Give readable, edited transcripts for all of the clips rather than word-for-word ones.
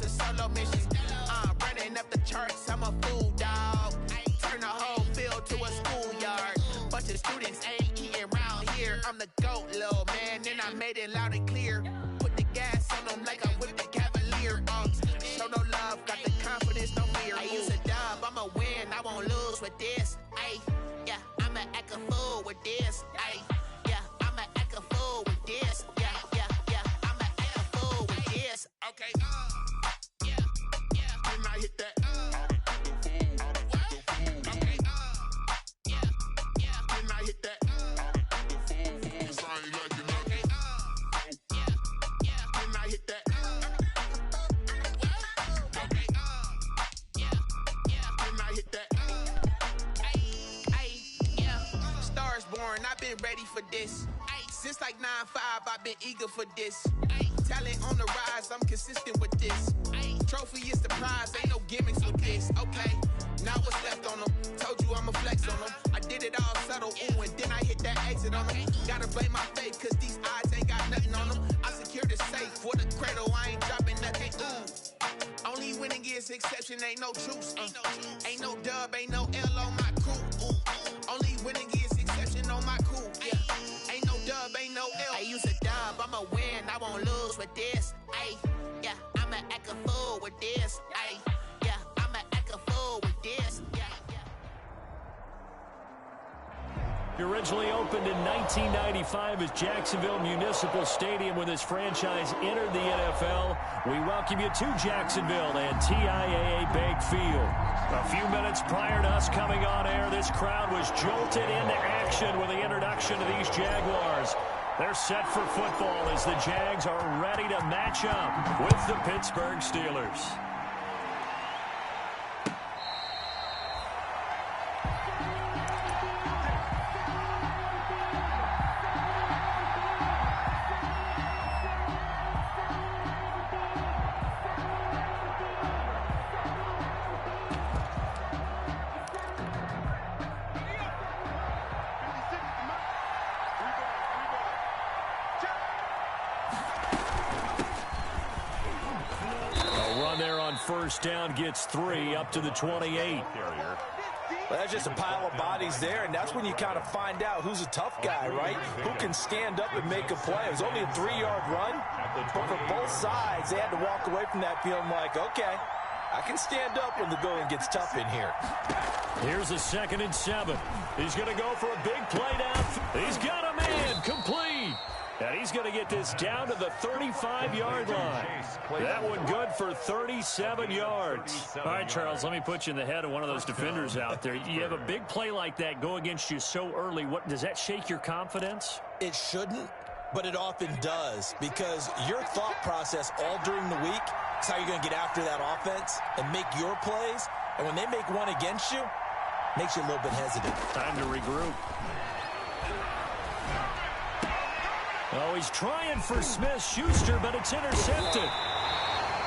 it's a solo mission. Running up the charts, I'm a fool, dog. Turn the whole field to a schoolyard. Bunch of students ain't eating round here. I'm the GOAT, little man, and I made it loud and clear. Put the gas on them like I whipped the Cavalier. Show no love, got the confidence, no fear. I use a dub, I'ma win, I won't lose with this. Ay, yeah, I'ma act a fool with this. Ay, yeah, I'ma act a fool with this. Yeah, I'ma act a fool with this. Okay, yeah, and I hit that. I've been ready for this. Since like 9-5, I've been eager for this. Talent on the rise, I'm consistent with this. Trophy is the prize, ain't no gimmicks with this. Okay, now what's left on them? Told you I'ma flex on them. I did it all subtle, ooh, and then I hit that exit on them. Gotta blame my faith, cause these odds ain't got nothing on them. I secured the safe for the cradle, I ain't dropping nothing, ooh. Only winning is exception, ain't no truce. Ain't no dub, ain't no L on my crew. Only winning is exception on my crew. Yeah, ain't no dub, ain't no L. I use a dub, I'ma win, I won't lose with this. Ay, yeah, I'ma act a fool with this. Ay, yeah, I'ma act a fool with this. It originally opened in 1995 as Jacksonville Municipal Stadium when this franchise entered the NFL. We welcome you to Jacksonville and TIAA Bank Field. A few minutes prior to us coming on air, this crowd was jolted into action with the introduction of these Jaguars. They're set for football as the Jags are ready to match up with the Pittsburgh Steelers. First down gets 3 up to the 28. Well, that's just a pile of bodies there, and that's when you kind of find out who's a tough guy, right? Who can stand up and make a play. It was only a 3-yard run, but for both sides, they had to walk away from that feeling like, okay, I can stand up when the going gets tough in here. Here's a 2nd and 7. He's going to go for a big play down. He's got a man complete. And he's going to get this down to the 35-yard line. That one good for 37 yards. All right, Charles, let me put you in the head of one of those defenders out there. You have a big play like that go against you so early. What does that shake your confidence? It shouldn't, but it often does, because your thought process all during the week is how you're going to get after that offense and make your plays. And when they make one against you, it makes you a little bit hesitant. Time to regroup. Oh, he's trying for Smith-Schuster, but it's intercepted.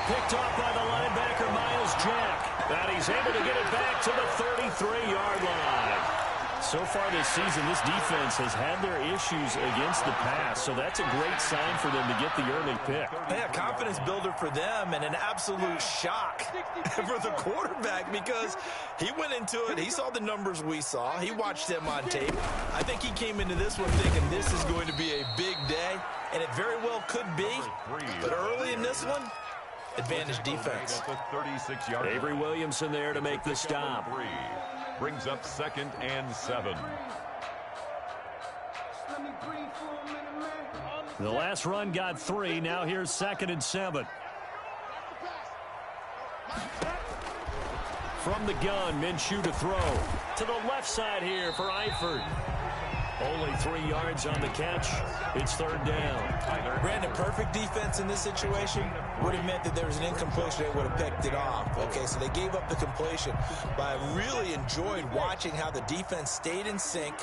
Picked off by the linebacker, Miles Jack. And he's able to get it back to the 33-yard line. So far this season, this defense has had their issues against the pass, so that's a great sign for them to get the early pick. Yeah, confidence builder for them and an absolute shock for the quarterback, because he went into it, he saw the numbers we saw, he watched them on tape. I think he came into this one thinking this is going to be a big day, and it very well could be, but early in this one, advantage defense. Avery Williamson there to make the stop. Brings up 2nd and 7. The last run got 3. Now here's 2nd and 7. From the gun, Minshew to throw. To the left side here for Eifert. Only 3 yards on the catch. It's 3rd down. Brandon, perfect defense in this situation would have meant that there was an incompletion. They would have picked it off. Okay, so they gave up the completion. But I really enjoyed watching how the defense stayed in sync,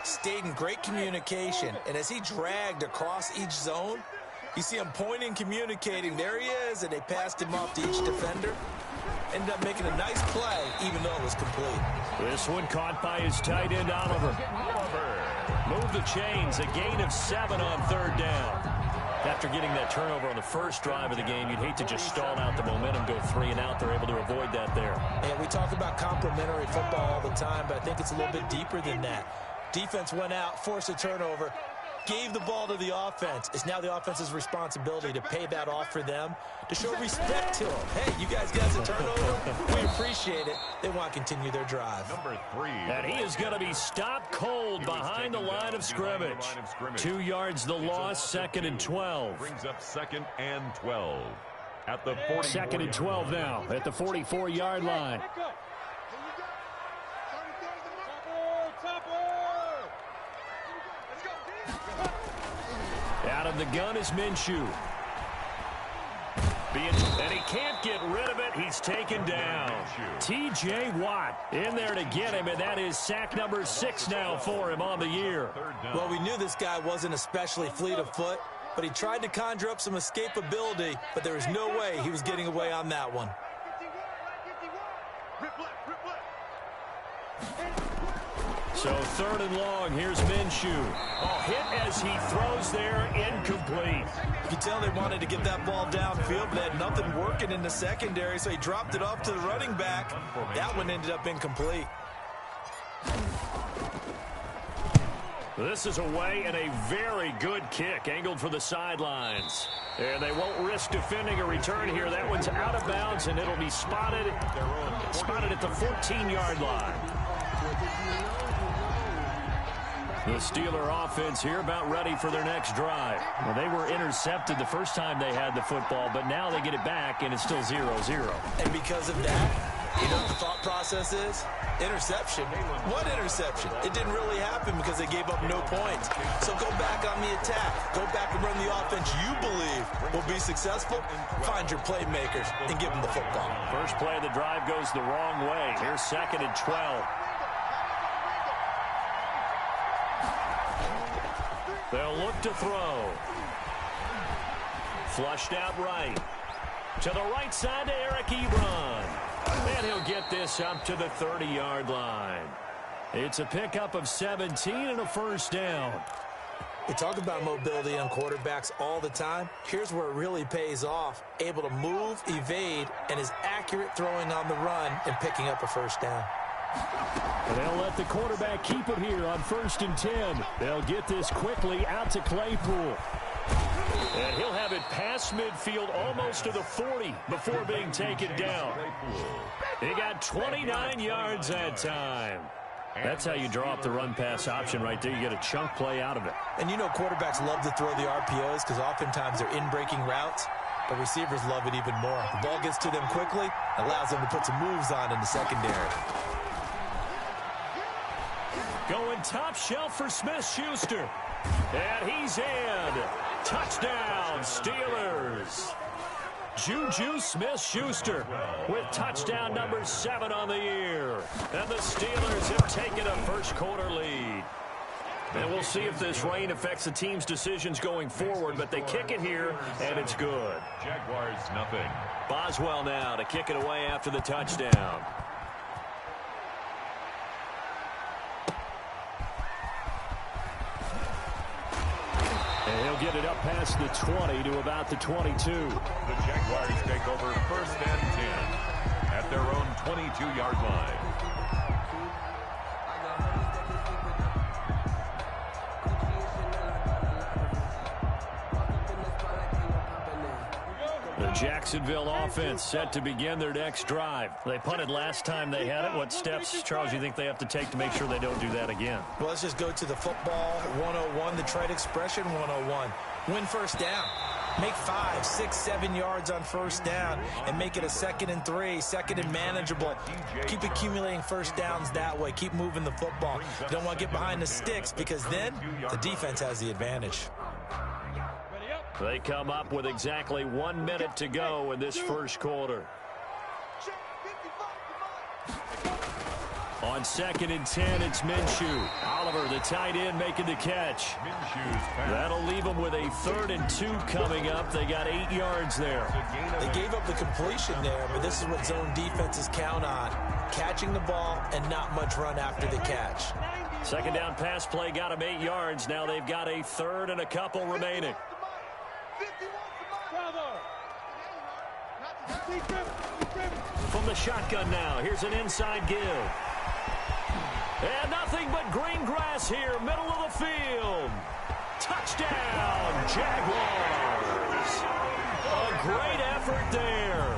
stayed in great communication. And as he dragged across each zone, you see him pointing, communicating. There he is, and they passed him off to each defender. Ended up making a nice play, even though it was complete. This one caught by his tight end, Oliver. Move the chains, a gain of 7 on 3rd down. That after getting that turnover on the first drive of the game, you'd hate to just stall out the momentum, go 3 and out. They're able to avoid that there. And we talk about complementary football all the time, but I think it's a little bit deeper than that. Defense went out, forced a turnover, gave the ball to the offense. It's now the offense's responsibility to pay that off for them, to show respect to them. Hey, you guys got a turnover? We appreciate it. They want to continue their drive. Number 3. And he is going to be stopped cold behind the line of scrimmage. 2 yards the loss, 2nd and 12. Brings up 2nd and 12. At the 44. 2nd and 12 now at the 44-yard line. Out of the gun is Minshew. And he can't get rid of it. He's taken down. T.J. Watt in there to get him, and that is sack number 6 now for him on the year. Well, we knew this guy wasn't especially fleet of foot, but he tried to conjure up some escapability, but there was no way he was getting away on that one. So 3rd and long, here's Minshew. Oh, hit as he throws there, incomplete. You can tell they wanted to get that ball downfield, but they had nothing working in the secondary, so he dropped it off to the running back. That one ended up incomplete. This is away and a very good kick, angled for the sidelines. And they won't risk defending a return here. That one's out of bounds, and it'll be spotted at the 14-yard line. The Steeler offense here about ready for their next drive. Well, they were intercepted the first time they had the football, but now they get it back, and it's still 0-0. And because of that, you know what the thought process is? Interception. What interception? It didn't really happen because they gave up no points. So go back on the attack. Go back and run the offense you believe will be successful. Find your playmakers and give them the football. First play of the drive goes the wrong way. Here's 2nd and 12. They'll look to throw. Flushed out right. To the right side to Eric Ebron. And he'll get this up to the 30-yard line. It's a pickup of 17 and a first down. We talk about mobility on quarterbacks all the time. Here's where it really pays off. Able to move, evade, and is accurate throwing on the run and picking up a first down. And they'll let the quarterback keep it here on 1st and 10. They'll get this quickly out to Claypool. And he'll have it past midfield almost to the 40 before being taken down. He got 29 yards that time. That's how you draw up the run-pass option right there. You get a chunk play out of it. And you know quarterbacks love to throw the RPOs because oftentimes they're in-breaking routes. But receivers love it even more. The ball gets to them quickly, allows them to put some moves on in the secondary. Going top shelf for Smith-Schuster. And he's in. Touchdown, Steelers. Juju Smith-Schuster with touchdown number 7 on the year. And the Steelers have taken a first-quarter lead. And we'll see if this rain affects the team's decisions going forward, but they kick it here, and it's good. Jaguars, nothing. Boswell now to kick it away after the touchdown. And he'll get it up past the 20 to about the 22. The Jaguars take over 1st and 10 at their own 22-yard line. The Jacksonville offense set to begin their next drive. They punted last time they had it. What steps, Charles, you think they have to take to make sure they don't do that again? Well, let's just go to the football 101, the trade expression 101. Win first down. Make 5, 6, 7 yards on first down and make it a 2nd and 3, 2nd and manageable. Keep accumulating first downs that way. Keep moving the football. You don't want to get behind the sticks because then the defense has the advantage. They come up with exactly 1 minute to go in this first quarter. On 2nd and 10, it's Minshew. Oliver, the tight end, making the catch. That'll leave them with a 3rd and 2 coming up. They got 8 yards there. They gave up the completion there, but this is what zone defenses count on. Catching the ball and not much run after the catch. 2nd down pass play got them 8 yards. Now they've got a 3rd and a couple remaining. From the shotgun now, here's an inside give. And nothing but green grass here, middle of the field. Touchdown, Jaguars. A great effort there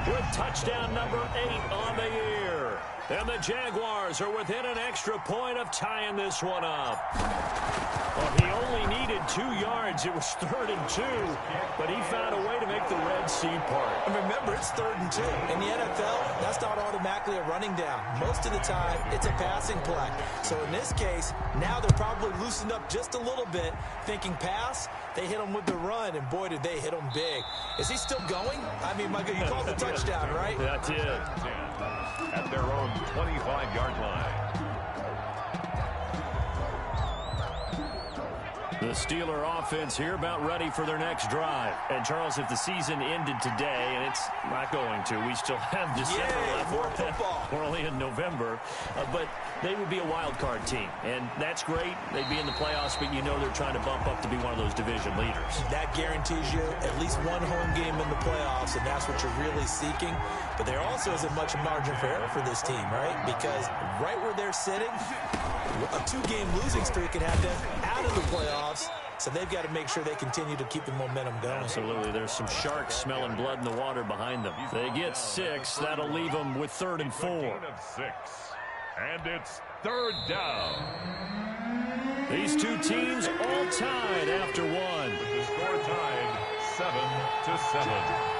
with touchdown number 8 on the year. And the Jaguars are within an extra point of tying this one up. Well, he only needed 2 yards. It was 3rd and 2, but he found a way to make the Red Sea part. And remember, it's 3rd and 2. In the NFL, that's not automatically a running down. Most of the time, it's a passing play. So in this case, now they're probably loosened up just a little bit, thinking pass. They hit him with the run, and boy, did they hit him big. Is he still going? I mean, Michael, you called the touchdown, right? That's it. At their own 25-yard line. The Steeler offense here about ready for their next drive. And, Charles, if the season ended today, and it's not going to, we still have December left. More football. We're only in November. But they would be a wild card team. And that's great. They'd be in the playoffs, but you know they're trying to bump up to be one of those division leaders. That guarantees you at least one home game in the playoffs, and that's what you're really seeking. But there also isn't much margin for error for this team, right? Because right where they're sitting, a 2-game losing streak could have them out of the playoffs. So they've got to make sure they continue to keep the momentum going. Absolutely. There's some sharks smelling blood in the water behind them. They get 6. That'll leave them with 3rd and 4. Of 6. And it's 3rd down. These two teams all tied after 1. With the score tied 7-7.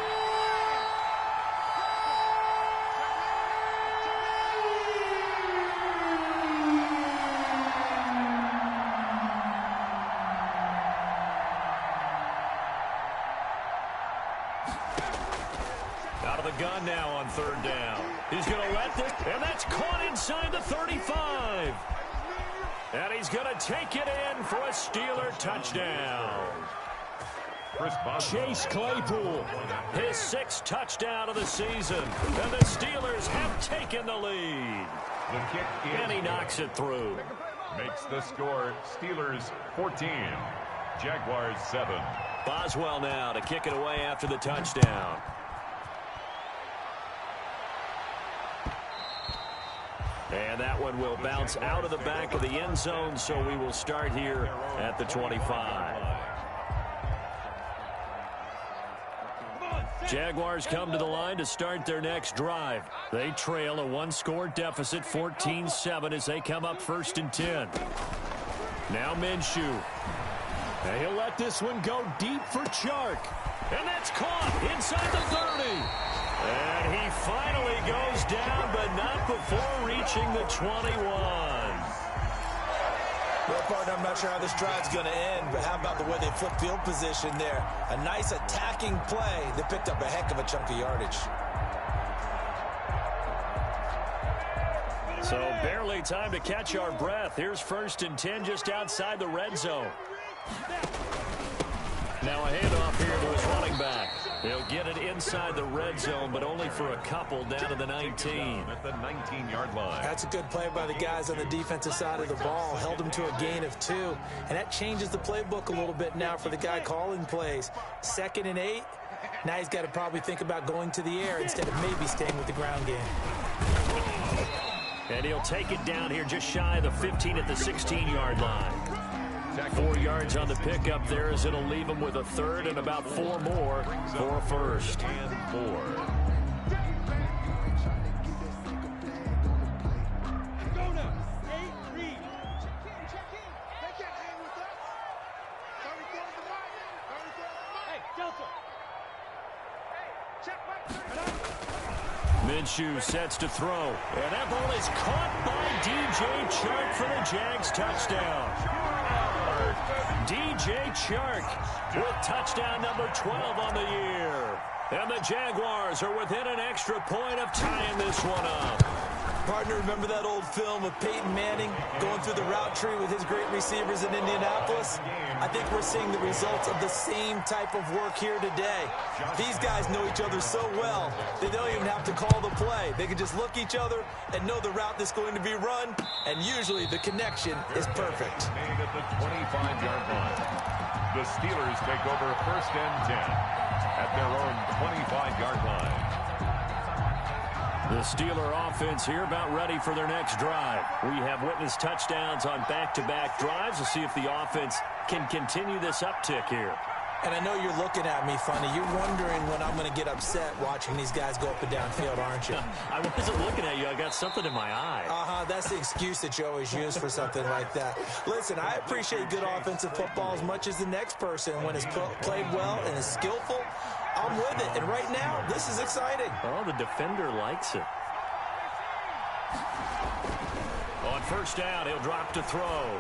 Gun now on 3rd down. He's going to let this, and that's caught inside the 35. And he's going to take it in for a Steeler touchdown. Chase Claypool, his 6th touchdown of the season. And the Steelers have taken the lead. The kick and he knocks it through. Makes the score Steelers 14, Jaguars 7. Boswell now to kick it away after the touchdown. And that one will bounce out of the back of the end zone, so we will start here at the 25. Jaguars come to the line to start their next drive. They trail a 1-score deficit, 14-7, as they come up 1st and 10. Now Minshew. And he'll let this one go deep for Chark. And that's caught inside the 30. And he finally goes down, but not before reaching the 21. Well, partner, I'm not sure how this drive's going to end, but how about the way they flip field position there? A nice attacking play. They picked up a heck of a chunk of yardage. So barely time to catch our breath. Here's 1st and 10 just outside the red zone. Now a handoff here to his running back. He'll get it inside the red zone, but only for a couple down to the 19. At the 19-yard line. That's a good play by the guys on the defensive side of the ball. Held him to a gain of 2. And that changes the playbook a little bit now for the guy calling plays. 2nd and 8. Now he's got to probably think about going to the air instead of maybe staying with the ground game. And he'll take it down here just shy of the 15 at the 16-yard line. 4 yards on the pickup there as it'll leave him with a 3rd and about 4 more for a 1st. And 4. Minshew sets to throw. And that ball is caught by DJ Chark for the Jags touchdown. DJ Chark with touchdown number 12 on the year. And the Jaguars are within an extra point of tying this one up. Partner, remember that old film of Peyton Manning going through the route tree with his great receivers in Indianapolis? I think we're seeing the results of the same type of work here today. These guys know each other so well, they don't even have to call the play. They can just look each other and know the route that's going to be run, and usually the connection is perfect. Made at the 25-yard line. The Steelers take over first and 10 at their own 25-yard line. The Steeler offense here about ready for their next drive. We have witnessed touchdowns on back-to-back drives. We'll see if the offense can continue this uptick here. And I know you're looking at me funny. You're wondering when I'm going to get upset watching these guys go up and down field, aren't you? I wasn't looking at you. I got something in my eye. That's the excuse that you always use for something like that. Listen, I appreciate good offensive football as much as the next person. When it's played well and is skillful, I'm with it. And right now, this is exciting. Oh, the defender likes it. On first down, he'll drop to throw.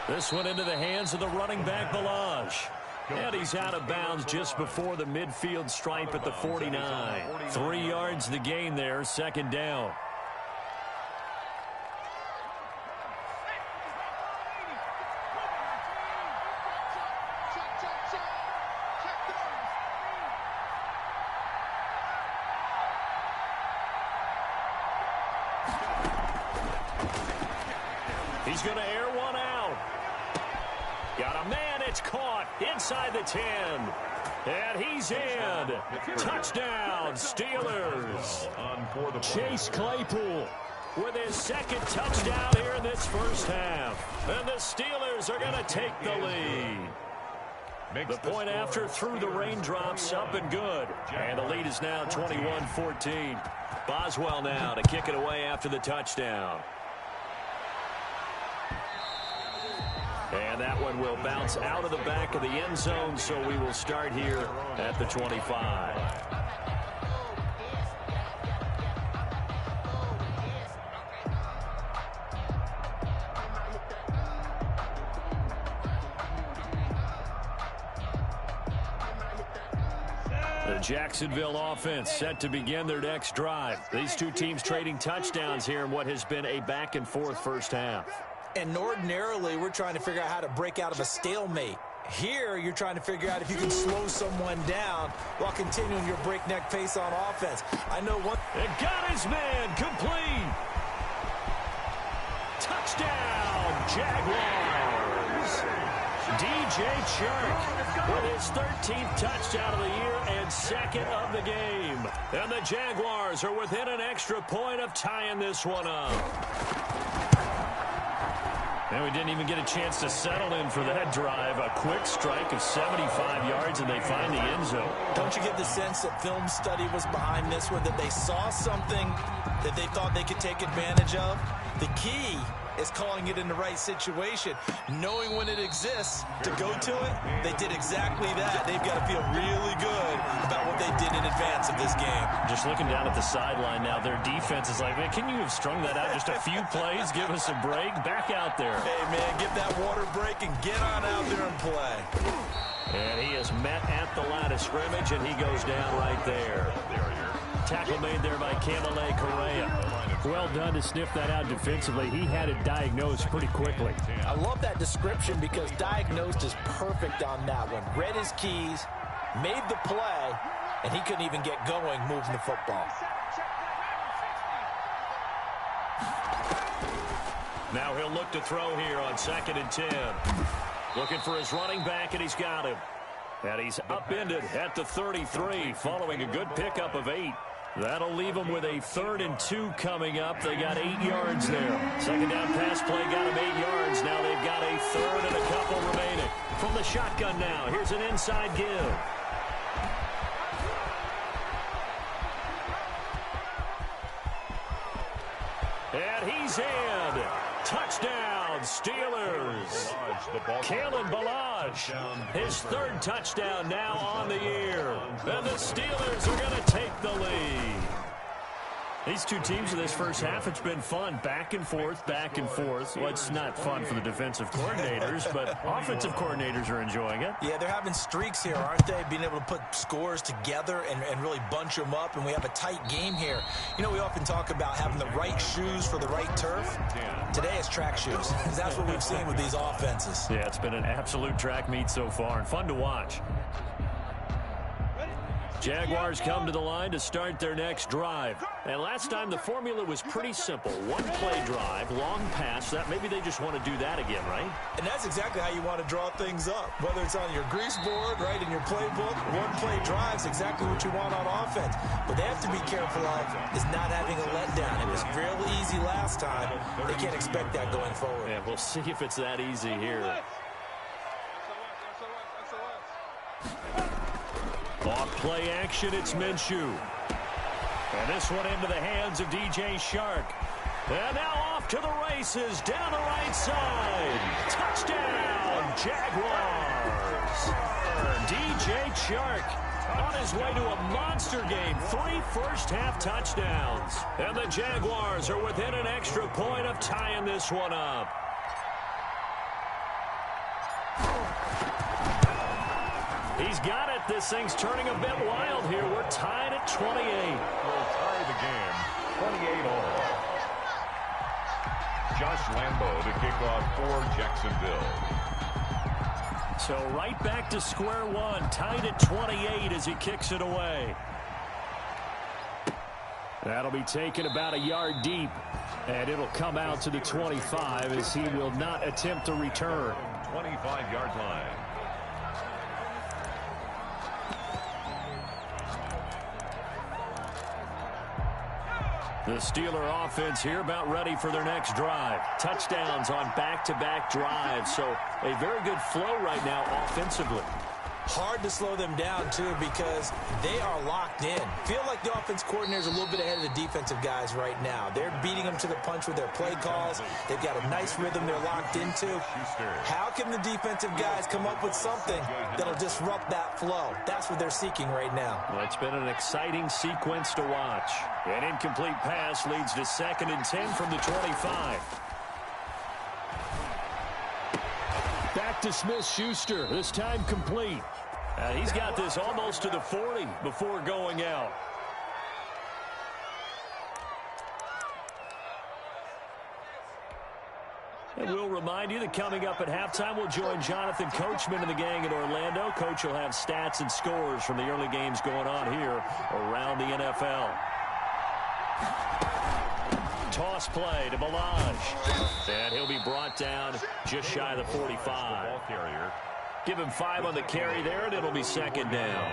This one into the hands of the running back, Balaj. And he's out of bounds just before the midfield stripe at the 49. 3 yards the gain there, second down. He's going to air one out. Got a man, it's caught inside the 10. And he's in. Touchdown, Steelers. Chase Claypool with his second touchdown here in this first half. And the Steelers are going to take the lead. The point after through the raindrops, up and good. And the lead is now 21-14. Boswell now to kick it away after the touchdown. And that one will bounce out of the back of the end zone, so we will start here at the 25. The Jacksonville offense set to begin their next drive. These two teams trading touchdowns here in what has been a back-and-forth first half. And ordinarily, we're trying to figure out how to break out of a stalemate. Here, you're trying to figure out if you can slow someone down while continuing your breakneck pace on offense. I know one. It got his man complete. Touchdown, Jaguars. DJ Chark with his 13th touchdown of the year and second of the game. And the Jaguars are within an extra point of tying this one up. And we didn't even get a chance to settle in for that drive. A quick strike of 75 yards, and they find the end zone. Don't you get the sense that film study was behind this one, that they saw something that they thought they could take advantage of? The key is calling it in the right situation, knowing when it exists to go to it. They did exactly that. They've got to feel really good about what they did in advance of this game. Just looking down at the sideline now, their defense is like, man, can you have strung that out just a few plays? Give us a break. Back out there. Hey, man, get that water break and get on out there and play. And he is met at the line of scrimmage, and he goes down right there. Tackle made there by Camille Correa. Well done to sniff that out defensively. He had it diagnosed pretty quickly. I love that description because diagnosed is perfect on that one. Read his keys, made the play, and he couldn't even get going moving the football. Now he'll look to throw here on 2nd and 10. Looking for his running back, and he's got him. And he's upended at the 33 following a good pickup of 8. That'll leave them with a 3rd and 2 coming up. They got 8 yards there. Second down pass play got them 8 yards. Now they've got a 3rd and a couple remaining. From the shotgun now, here's an inside give. And he's in. Touchdown, Steelers. Kalen Balaj, his 3rd touchdown now on the year. And the Steelers are going to take the lead. These two teams in this first half, it's been fun. Back and forth, back and forth. Well, it's not fun for the defensive coordinators, but offensive coordinators are enjoying it. Yeah, they're having streaks here, aren't they? Being able to put scores together and really bunch them up, and we have a tight game here. You know, we often talk about having the right shoes for the right turf. Today it's track shoes. That's what we've seen with these offenses. Yeah, it's been an absolute track meet so far and fun to watch. Jaguars come to the line to start their next drive. And last time the formula was pretty simple. One play drive, long pass. That maybe they just want to do that again, right? And that's exactly how you want to draw things up. Whether it's on your grease board, right, in your playbook, one play drive is exactly what you want on offense. But they have to be careful of is not having a letdown. It was real easy last time. They can't expect that going forward. Yeah, we'll see if it's that easy here. Off play action, it's Minshew. And this one into the hands of DJ Shark. And now off to the races, down the right side. Touchdown, Jaguars. DJ Shark on his way to a monster game. 3 first-half touchdowns. And the Jaguars are within an extra point of tying this one up. He's got it. This thing's turning a bit wild here. We're tied at 28. We'll tie the game 28 all. Josh Lambo to kick off for Jacksonville. So right back to square one. Tied at 28 as he kicks it away. That'll be taken about a yard deep. And it'll come out to the 25 as he will not attempt a return. 25-yard line. The Steeler offense here about ready for their next drive. Touchdowns on back-to-back drives. So a very good flow right now offensively. Hard to slow them down, too, because they are locked in. Feel like the offense coordinator is a little bit ahead of the defensive guys right now. They're beating them to the punch with their play calls. They've got a nice rhythm they're locked into. How can the defensive guys come up with something that'll disrupt that flow? That's what they're seeking right now. Well, it's been an exciting sequence to watch. An incomplete pass leads to 2nd and 10 from the 25. Back to Smith-Schuster, this time complete. He's got this almost to the 40 before going out. And we'll remind you that coming up at halftime, we'll join Jonathan Coachman and the gang in Orlando. Coach will have stats and scores from the early games going on here around the NFL. Toss play to Balaj. And he'll be brought down just shy of the 45. Give him 5 on the carry there, and it'll be 2nd down.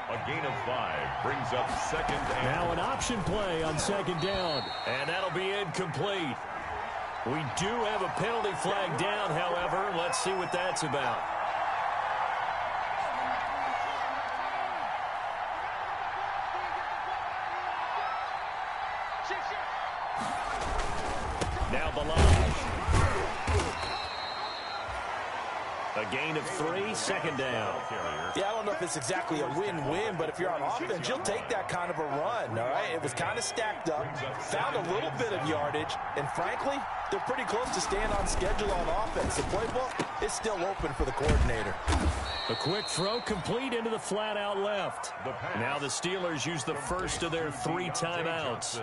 A gain of 5 brings up 2nd and... Now an option play on 2nd down, and that'll be incomplete. We do have a penalty flag down, however. Let's see what that's about. Now Balaj. A gain of 3, 2nd down. Yeah, I don't know if it's exactly a win-win, but if you're on offense, you'll take that kind of a run, all right? It was kind of stacked up, found a little bit of yardage, and frankly, they're pretty close to staying on schedule on offense. The playbook is still open for the coordinator. A quick throw complete into the flat out left. Now the Steelers use the first of their 3 timeouts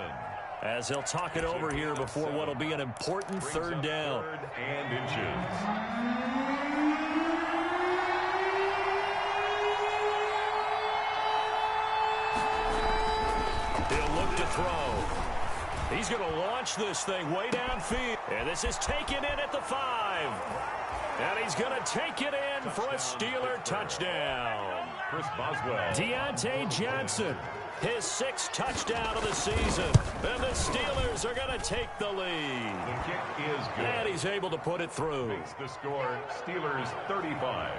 as they'll talk it over here before what will be an important 3rd down. 3rd and inches. He'll look to throw. He's going to launch this thing way downfield. And this is taken in at the 5. And he's going to take it in for a Steeler touchdown. Chris Boswell. Deontay Johnson, his 6th touchdown of the season. And the Steelers are going to take the lead. The kick is good. And he's able to put it through. Makes the score Steelers 35,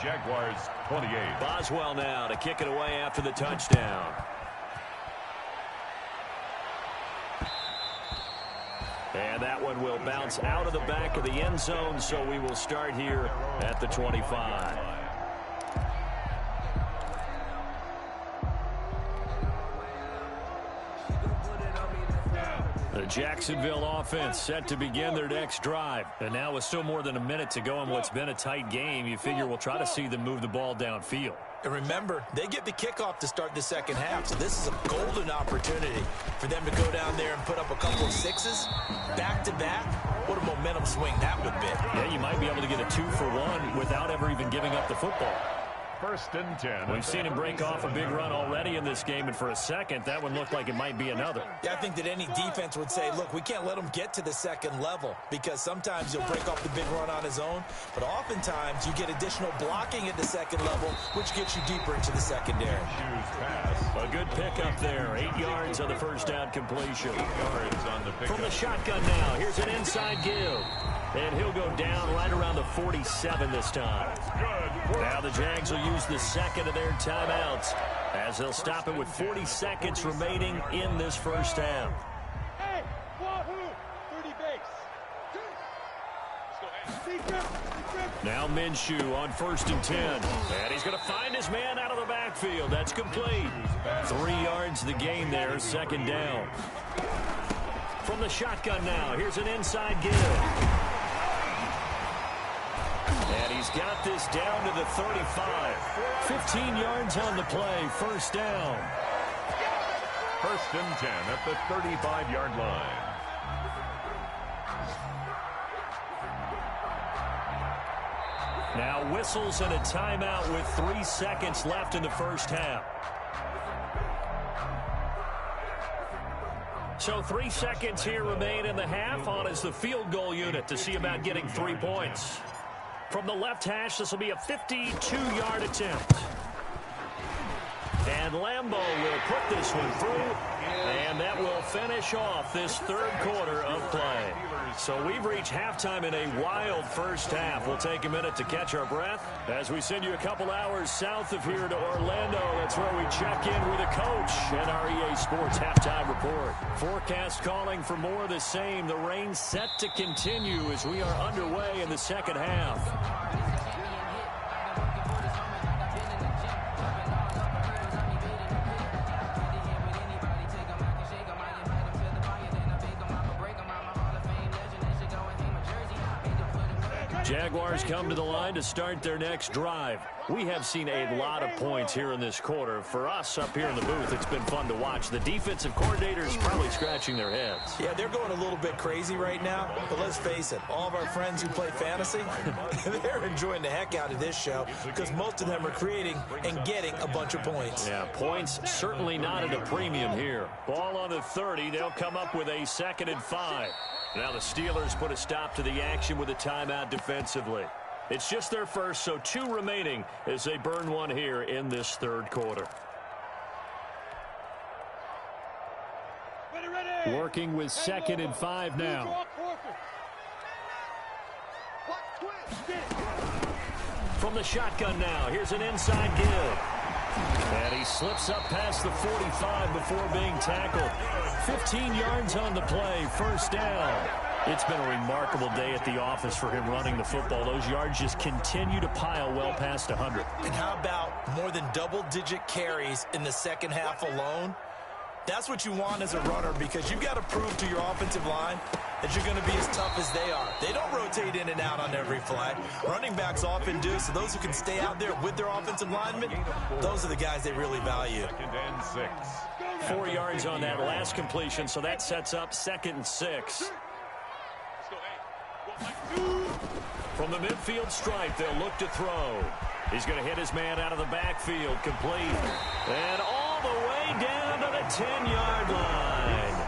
Jaguars 28. Boswell now to kick it away after the touchdown. And that one will bounce out of the back of the end zone, so we will start here at the 25. The Jacksonville offense set to begin their next drive. And now with still more than a minute to go in what's been a tight game, you figure we'll try to see them move the ball downfield. And remember, they get the kickoff to start the second half, so this is a golden opportunity for them to go down there and put up a couple of sixes back-to-back. What a momentum swing that would be. Yeah, you might be able to get a 2-for-1 without ever even giving up the football. First and 10. We've seen him break off a big run already in this game, and for a second, that one looked like it might be another. Yeah, I think that any defense would say, look, we can't let him get to the second level, because sometimes he'll break off the big run on his own, but oftentimes you get additional blocking at the second level, which gets you deeper into the secondary. A good pickup there. 8 yards on the first down completion. 8 yards on the pickup. From the shotgun now, here's an inside give. And he'll go down right around the 47 this time. Now the Jags will use the second of their timeouts as they'll stop it with 40 seconds remaining in this first half. Hey, Wahoo! 30 base. Now Minshew on first and 10. And he's going to find his man out of the backfield. That's complete. 3 yards the gain there, second down. From the shotgun now, here's an inside give. And he's got this down to the 35. 15 yards on the play, first down. First and 10 at the 35-yard line. Now whistles and a timeout with 3 seconds left in the first half. So 3 seconds here remain in the half. On is the field goal unit to see about getting 3 points. From the left hash, this will be a 52-yard attempt. And Lambeau will put this one through, and that will finish off this third quarter of play. So we've reached halftime in a wild first half. We'll take a minute to catch our breath as we send you a couple hours south of here to Orlando. That's where we check in with a coach and our EA Sports halftime report. Forecast calling for more of the same. The rain set to continue as we are underway in the second half. Jaguars come to the line to start their next drive. We have seen a lot of points here in this quarter. For us up here in the booth, it's been fun to watch. The defensive coordinators probably scratching their heads. Yeah, they're going a little bit crazy right now, but let's face it, all of our friends who play fantasy, they're enjoying the heck out of this show because most of them are creating and getting a bunch of points. Yeah, points certainly not at a premium here. Ball on the 30. They'll come up with a 2nd and 5. Now the Steelers put a stop to the action with a timeout defensively. It's just their first, so 2 remaining as they burn one here in this third quarter. Working with 2nd and 5 now. From the shotgun now, here's an inside give. And he slips up past the 45 before being tackled. 15 yards on the play, first down. It's been a remarkable day at the office for him running the football. Those yards just continue to pile well past 100. And how about more than double-digit carries in the second half alone? That's what you want as a runner because you've got to prove to your offensive line that you're going to be as tough as they are. They don't rotate in and out on every fly. Running backs often do, so those who can stay out there with their offensive linemen, those are the guys they really value. 2nd and 6. 4 yards on that last completion, so that sets up 2nd and 6. From the midfield stripe, they'll look to throw. He's going to hit his man out of the backfield, complete. And all the way down to the 10-yard line.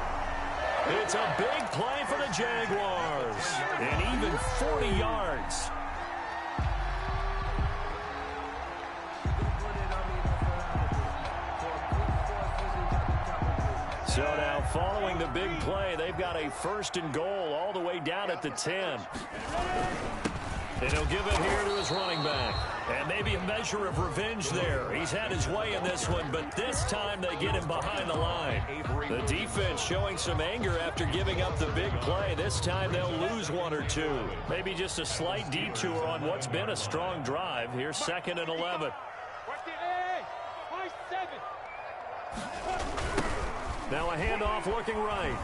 It's a big play for the Jaguars. And even 40 yards. So now following the big play, they've got a 1st and goal all the way down at the 10. And he'll give it here to his running back. And maybe a measure of revenge there. He's had his way in this one, but this time they get him behind the line. The defense showing some anger after giving up the big play. This time they'll lose 1 or 2. Maybe just a slight detour on what's been a strong drive. Here's 2nd and 11. Now a handoff looking right.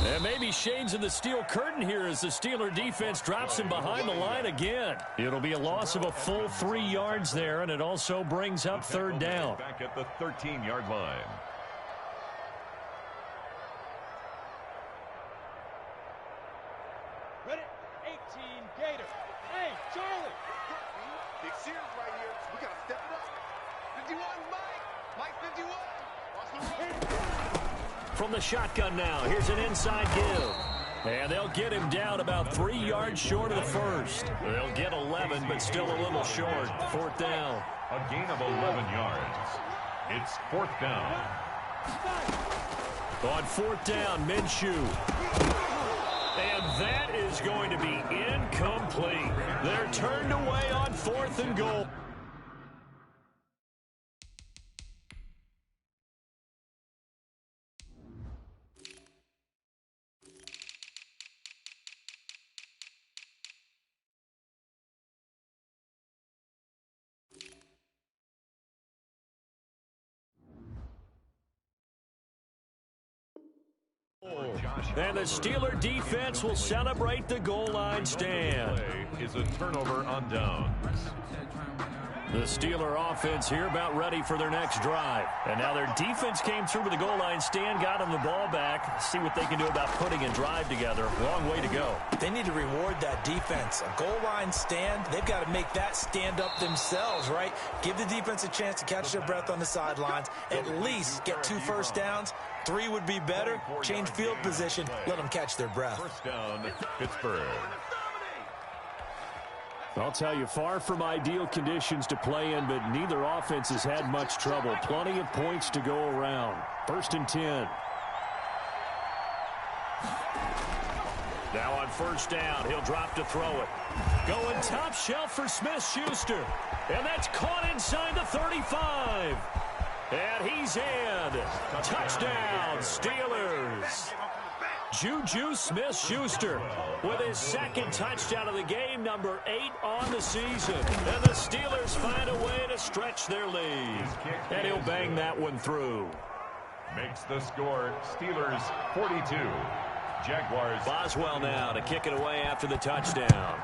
And maybe shades of the steel curtain here as the Steeler defense drops him behind the line again. It'll be a loss of a full 3 yards there, and it also brings up 3rd down. Back at the 13-yard line. Ready? 18 Gator. Hey, Charlie. Big Sears right here. We got From the shotgun now, here's an inside give. And they'll get him down about 3 yards short of the first. They'll get 11, but still a little short. 4th down. A gain of 11 yards. It's 4th down. On 4th down, Minshew. And that is going to be incomplete. They're turned away on 4th and goal. And the Steeler defense will celebrate the goal line stand. Is a turnover on downs. The Steeler offense here about ready for their next drive. And now their defense came through with the goal line stand, got them the ball back. See what they can do about putting a drive together. Long way to go. They need to reward that defense. A goal line stand, they've got to make that stand up themselves, right? Give the defense a chance to catch their breath on the sidelines. At least get 2 first downs. 3 would be better. Change field position. Let them catch their breath. First down, Pittsburgh. I'll tell you, far from ideal conditions to play in, but neither offense has had much trouble. Plenty of points to go around. 1st and 10. Now on 1st down, he'll drop to throw it. Going top shelf for Smith-Schuster. And that's caught inside the 35. And he's in. Touchdown, Steelers. Juju Smith-Schuster with his 2nd touchdown of the game, number 8 on the season. And the Steelers find a way to stretch their lead. And he'll bang that one through. Makes the score Steelers 42. Jaguars. Boswell now to kick it away after the touchdown.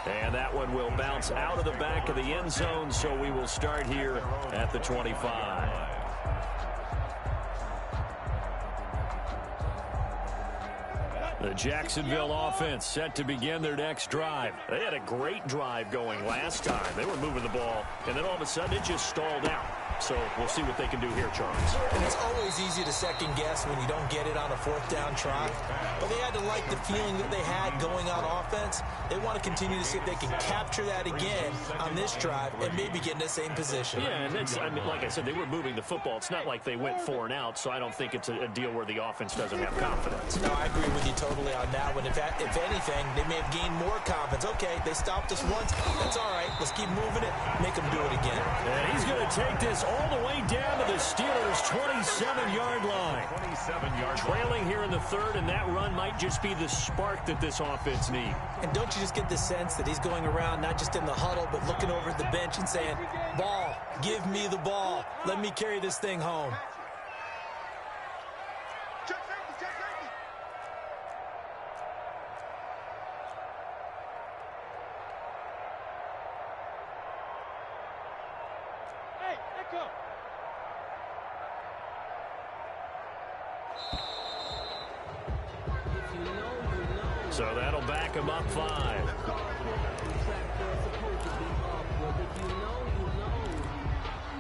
And that one will bounce out of the back of the end zone, so we will start here at the 25. The Jacksonville offense set to begin their next drive. They had a great drive going last time. They were moving the ball, and then all of a sudden it just stalled out. So we'll see what they can do here, Charles. And it's always easy to second guess when you don't get it on a 4th down try. But they had to like the feeling that they had going on offense. They want to continue to see if they can capture that again on this drive and maybe get in the same position. Yeah, and that's, I mean, like I said, they were moving the football. It's not like they went 4 and out, so I don't think it's a deal where the offense doesn't have confidence. No, I agree with you totally on that one. If anything, they may have gained more confidence. Okay, they stopped us once. That's all right. Let's keep moving it. Make them do it again. And he's going to take this all the way down to the Steelers' 27-yard line. 27-yard trailing here in the 3rd, and that run might just be the spark that this offense needs. And don't you just get the sense that he's going around not just in the huddle, but looking over at the bench and saying, ball, give me the ball. Let me carry this thing home. So that'll back him up 5.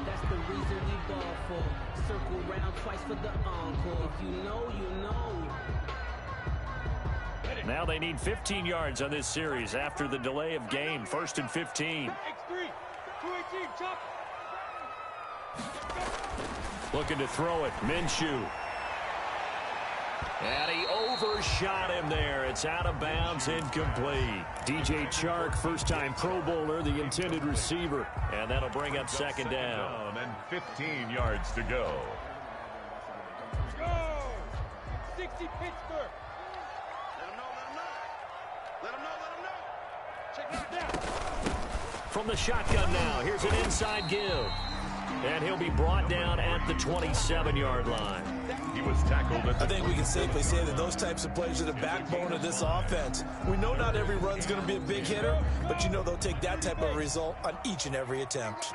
That's the reason we ball for. Circle round twice for the encore. If you know, you know. Now they need 15 yards on this series after the delay of game. 1st and 15. Looking to throw it. Minshew. And he overshot him there. It's out of bounds, incomplete. DJ Chark, first-time Pro Bowler, the intended receiver. And that'll bring up 2nd down. And 15 yards to go. Go! 60 Pittsburgh. Let him know. Check that down. From the shotgun now, here's an inside give. And he'll be brought down at the 27-yard line. He was tackled at the... I think we can safely say that those types of plays are the backbone of this offense. We know not every run's going to be a big hitter, but you know they'll take that type of result on each and every attempt.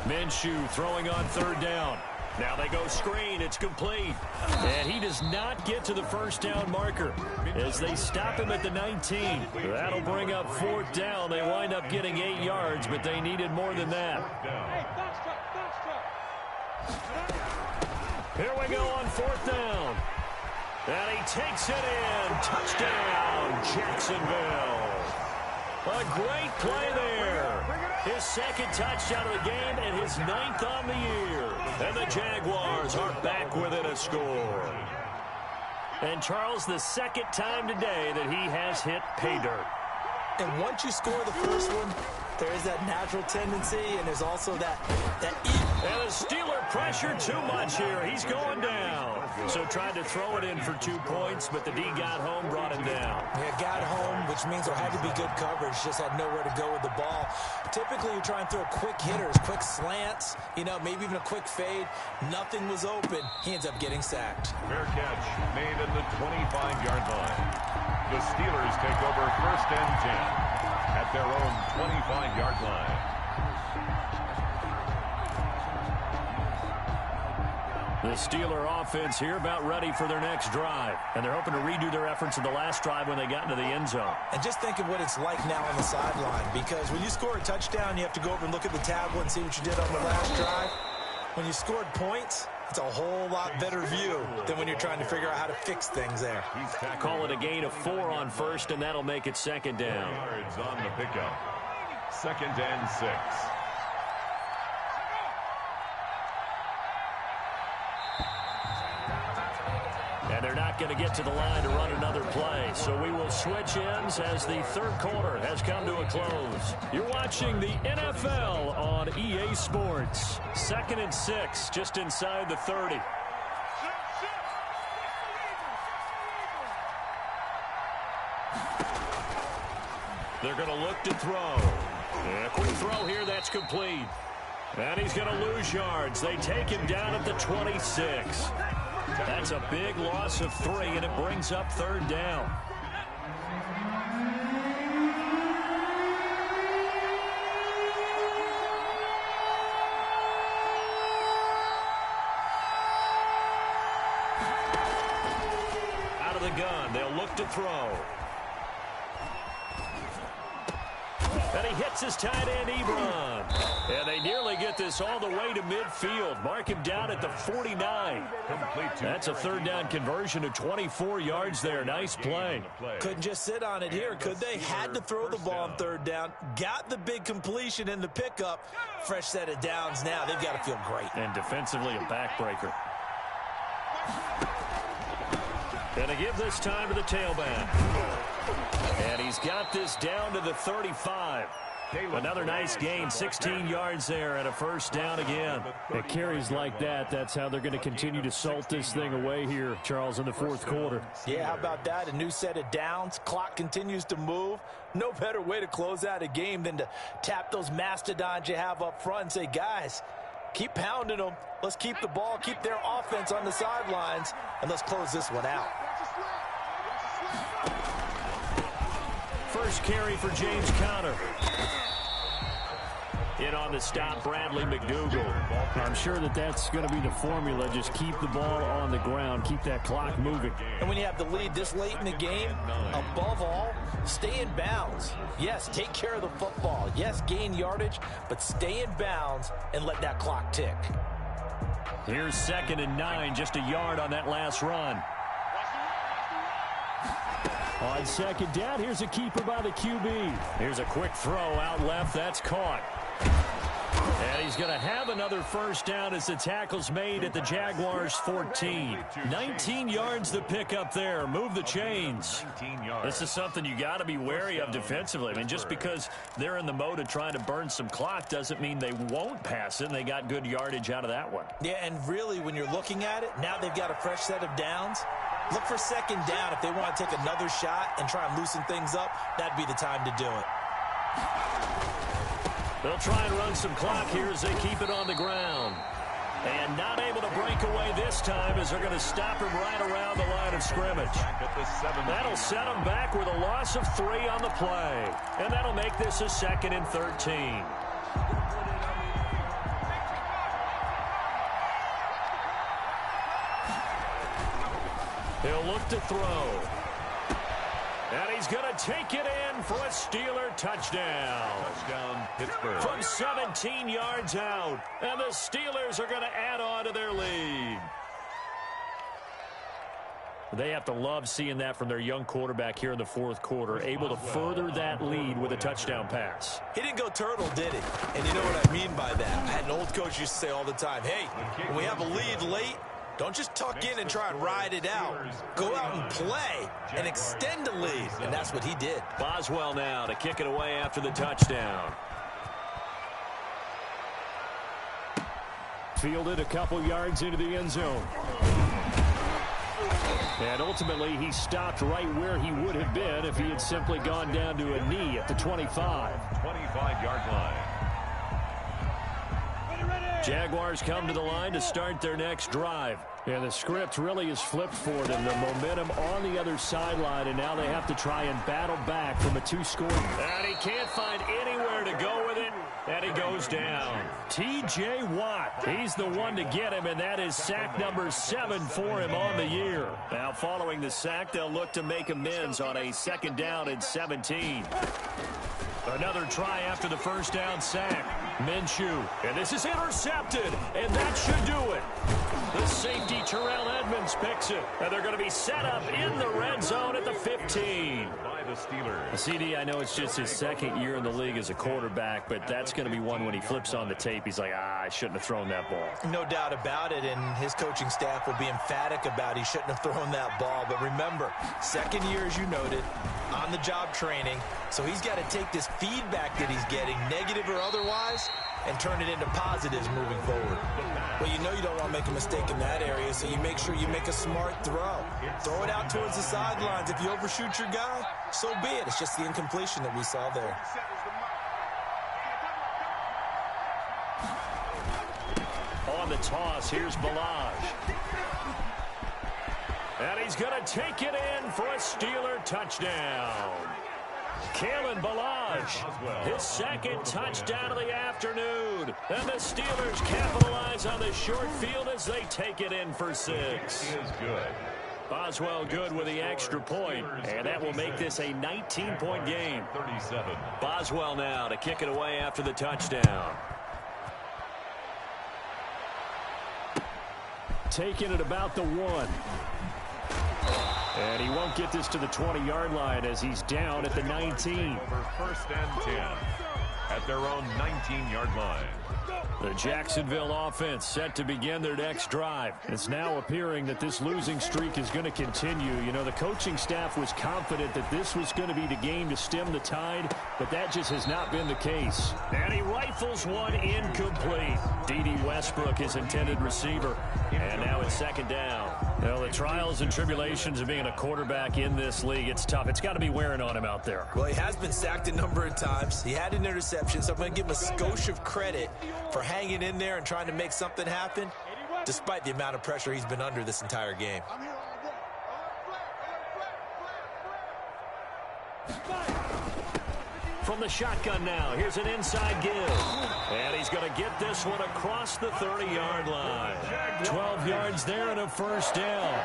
Minshew throwing on 3rd down. Now they go screen. It's complete. And he does not get to the first down marker as they stop him at the 19. That'll bring up 4th down. They wind up getting 8 yards, but they needed more than that. Here we go on 4th down. And he takes it in. Touchdown, Jacksonville. A great play there. His 2nd touchdown of the game and his 9th on the year. And the Jaguars are back within a score. And Charles, the 2nd time today that he has hit pay dirt. And once you score the first one, there is that natural tendency, and there's also that And the Steeler pressure too much here. He's going down. So tried to throw it in for 2 points, but the D got home, brought him down. Yeah, got home, which means there had to be good coverage. Just had nowhere to go with the ball. Typically, you try and throw quick hitters, quick slants, maybe even a quick fade. Nothing was open. He ends up getting sacked. Fair catch made at the 25-yard line. The Steelers take over 1st and 10 at their own 25-yard line. The Steeler offense here about ready for their next drive. And they're hoping to redo their efforts in the last drive when they got into the end zone. And just think of what it's like now on the sideline, because when you score a touchdown, you have to go over and look at the tablet and see what you did on the last drive. When you scored points, it's a whole lot better view than when you're trying to figure out how to fix things there. Call it a gain of 4 on 1st, and that'll make it 2nd down. Yards on the pickup. 2nd and 6. And they're not going to get to the line to run another play. So we will switch ends as the 3rd quarter has come to a close. You're watching the NFL on EA Sports. 2nd and 6, just inside the 30. They're going to look to throw. A quick throw here, that's complete. And he's going to lose yards. They take him down at the 26. That's a big loss of 3, and it brings up 3rd down. Out of the gun, they'll look to throw. And he hits his tight end, Ebron. And they nearly get this all the way to midfield. Mark him down at the 49. That's a 3rd down conversion of 24 yards there. Nice play. Couldn't just sit on it here, could they? Had to throw the ball on 3rd down. Got the big completion in the pickup. Fresh set of downs now. They've got to feel great. And defensively, a backbreaker. Gonna give this time to the tailback. And he's got this down to the 35. Another nice gain, 16 yards there and a 1st down again. It carries like that. That's how they're going to continue to salt this thing away here, Charles, in the 4th quarter. Yeah, how about that? A new set of downs. Clock continues to move. No better way to close out a game than to tap those mastodons you have up front and say, guys, keep pounding them. Let's keep the ball, keep their offense on the sidelines, and let's close this one out. First carry for James Conner. In on the stop, Bradley McDougal. I'm sure that's going to be the formula. Just keep the ball on the ground. Keep that clock moving. And when you have the lead this late in the game, above all, stay in bounds. Yes, take care of the football. Yes, gain yardage, but stay in bounds and let that clock tick. Here's 2nd and 9, just a yard on that last run. On 2nd down, here's a keeper by the QB. Here's a quick throw out left. That's caught. And he's going to have another 1st down as the tackle's made at the Jaguars' 14. 19 yards to pick up there. Move the chains. This is something you got to be wary of defensively. I mean, just because they're in the mode of trying to burn some clock doesn't mean they won't pass it. And they got good yardage out of that one. Yeah, and really, when you're looking at it, now they've got a fresh set of downs. Look for 2nd down. If they want to take another shot and try and loosen things up, that'd be the time to do it. They'll try and run some clock here as they keep it on the ground. And not able to break away this time as they're going to stop him right around the line of scrimmage. That'll set him back with a loss of 3 on the play. And that'll make this a 2nd and 13. He'll look to throw. And he's going to take it in for a Steeler touchdown. Touchdown, Pittsburgh. From 17 yards out. And the Steelers are going to add on to their lead. They have to love seeing that from their young quarterback here in the fourth quarter, able to further that lead with a touchdown pass. He didn't go turtle, did he? And you know what I mean by that. I had an old coach used to say all the time, hey, when we have a lead late, don't just tuck in and try and ride it out. Go out and play and extend the lead. And that's what he did. Boswell now to kick it away after the touchdown. Fielded a couple yards into the end zone. And ultimately, he stopped right where he would have been if he had simply gone down to a knee at the 25. 25-yard line. Jaguars come to the line to start their next drive. And the script really is flipped for them. The momentum on the other sideline, and now they have to try and battle back from a two-score. And he can't find anywhere to go with it, and he goes down. T.J. Watt, he's the one to get him, and that is sack number 7 for him on the year. Now following the sack, they'll look to make amends on a 2nd down and 17. Another try after the first down sack. Minshew, and this is intercepted, and that should do it. The safety, Terrell Edmonds, picks it, and they're going to be set up in the red zone at the 15. By the Steelers. CD, I know it's just his 2nd year in the league as a quarterback, but that's going to be one when he flips on the tape, he's like, I shouldn't have thrown that ball. No doubt about it, and his coaching staff will be emphatic about he shouldn't have thrown that ball. But remember, 2nd year, as you noted, on-the-job training, so he's got to take this feedback that he's getting, negative or otherwise, and turn it into positives moving forward. Well, you know you don't want to make a mistake in that area, so you make sure you make a smart throw. Throw it out towards the sidelines. If you overshoot your guy, so be it. It's just the incompletion that we saw there. On the toss, here's Balaj. And he's going to take it in for a Steeler touchdown. Kalen Balaj, his 2nd touchdown of the afternoon. And the Steelers capitalize on the short field as they take it in for 6. He is good. Boswell good with the extra point, and that will make this a 19-point game. 37. Boswell now to kick it away after the touchdown. Taking it about the 1. And he won't get this to the 20-yard line as he's down at the 19. Over 1st and 10 at their own 19-yard line. The Jacksonville offense set to begin their next drive. It's now appearing that this losing streak is going to continue. You know, the coaching staff was confident that this was going to be the game to stem the tide, but that just has not been the case. And he rifles one incomplete. D.D. Westbrook, his intended receiver. And now it's 2nd down. Well, the trials and tribulations of being a quarterback in this league, it's tough. It's got to be wearing on him out there. Well, he has been sacked a number of times. He had an interception, so I'm going to give him a skosh of credit for hanging in there and trying to make something happen, despite the amount of pressure he's been under this entire game. From the shotgun now, here's an inside give. And he's going to get this one across the 30-yard line. 12 yards there and a 1st down.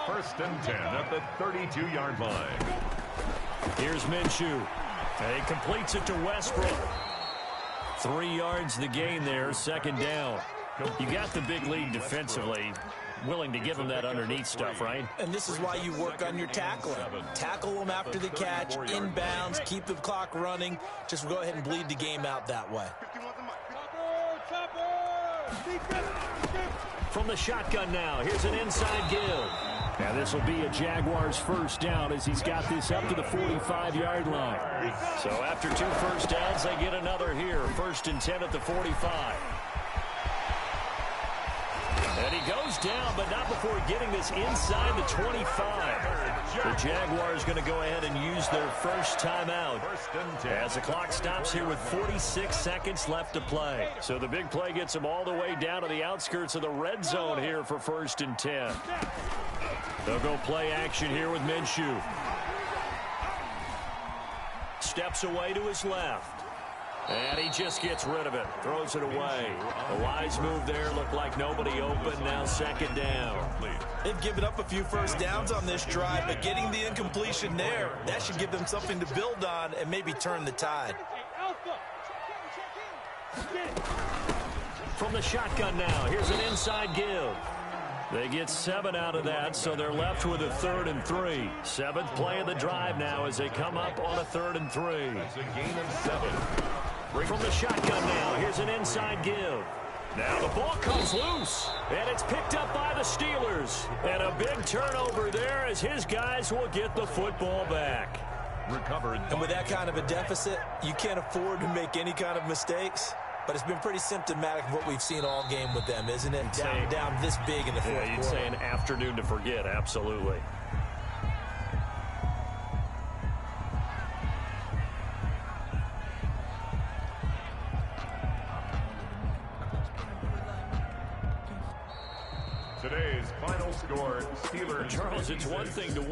1st and 10 at the 32-yard line. Here's Minshew. And he completes it to Westbrook. 3 yards the gain there, 2nd down. You got the big lead defensively. Willing to give him that underneath stuff, right? And this is why you work on your tackling. Tackle them after the catch, inbounds, keep the clock running. Just go ahead and bleed the game out that way. From the shotgun now, here's an inside give. Now this will be a Jaguars 1st down as he's got this up to the 45-yard line. So after 2 first downs, they get another here. 1st and 10 at the 45. And he goes down, but not before getting this inside the 25. The Jaguars going to go ahead and use their first timeout as the clock stops here with 46 seconds left to play. So the big play gets them all the way down to the outskirts of the red zone here for 1st and 10. They'll go play action here with Minshew. Steps away to his left. And he just gets rid of it. Throws it away. A wise move there. Looked like nobody open. Now second down. They've given up a few first downs on this drive, but getting the incompletion there, that should give them something to build on and maybe turn the tide. From the shotgun now, here's an inside give. They get 7 out of that, so they're left with a 3rd and 3. 7th play of the drive now as they come up on a 3rd and 3. It's a gain of 7. From the shotgun now, here's an inside give. Now the ball comes loose, and it's picked up by the Steelers. And a big turnover there as his guys will get the football back. Recovered. And with that kind of a deficit, you can't afford to make any kind of mistakes. But it's been pretty symptomatic of what we've seen all game with them, isn't it? Down this big in the fourth quarter. You'd say an afternoon to forget, absolutely. Today's final score, Steelers. Charles, it's one thing to win.